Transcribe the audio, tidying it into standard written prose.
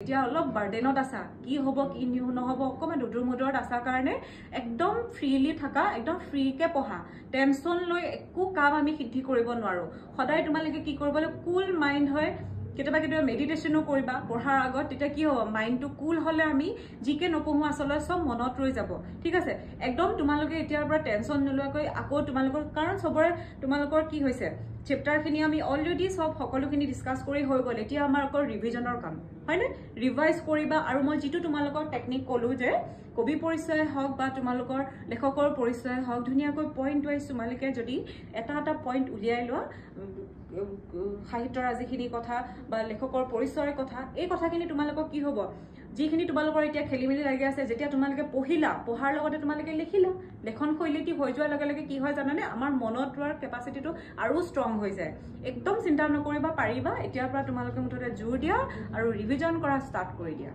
এতিয়া অলপ বাৰ্ডেনত আছা কি হ'ব কি নহ'ব অকমান দুদুৰ মুদুৰত আছা কাৰণে একদম ফ্ৰীলি থাকা একদম ফ্ৰীকে পঢ়া টেনচন লৈ একো কাম আমি সিদ্ধি কৰিব নোৱাৰো সদায় তোমালোকে কি কৰিব লাগে কুল মাইন্ড হয় কেতিয়াবা কেতিয়াবা মেডিটেশনো কৰিবা পঢ়াৰ আগত তেতিয়া কি হ'ব মাইন্ডটো কুল হলে আমি জিকে নপঢ়ো আসলে সব মনত ৰৈ যাব ঠিক আছে একদম তোমালোকে এতিয়াৰ পৰা টেনচন নলৱাকৈ আকৌ তোমালোকৰ কাৰণ সবৰে তোমালোকৰ কি হৈছে চেপ্টাৰ খিনি আমি অলৰেডি সব সকলোখিনি ডিসকাস কৰি হৈ গ'ল এতিয়া আমাৰ অকল ৰিভিজনৰ কাম হয়নে ৰিভাইজ কৰিবা আৰু মই যেটো তোমালোকৰ টেকনিক কলো যে কবি পৰিচয় হওক বা তোমালোকৰ লেখকৰ পৰিচয় হওক ধুনিয়াকৈ পইণ্ট ওয়াইজ তোমালোকে যদি এটা এটা পইণ্ট উলিয়াই লোৱা সাহিত্যৰ আজিখিনি কথা বা লেখকৰ পৰিচয়ৰ কথা এই কথাখিনি তোমালোকৰ কি হ'ব যিখিনি তোমালোকৰ এতিয়া খেলিমেলি লাগি আছে যেতিয়া তোমালোকে পঢ়িলা পঢ়াৰ লগতে তোমালোকে লিখিলা লেখন শৈলীটি হৈ যোৱাৰ লগে লগে কি হয় জানানে আমাৰ মনত ৰোৱাৰ কেপাসিটিটো আৰু ষ্ট্ৰং হৈ যায় একদম চিন্তা নকৰিবা পাৰিবা এতিয়াৰ পৰা তোমালোকে মুঠতে জোৰ দিয়া আৰু ৰিভিজন কৰা ষ্টাৰ্ট কৰি দিয়া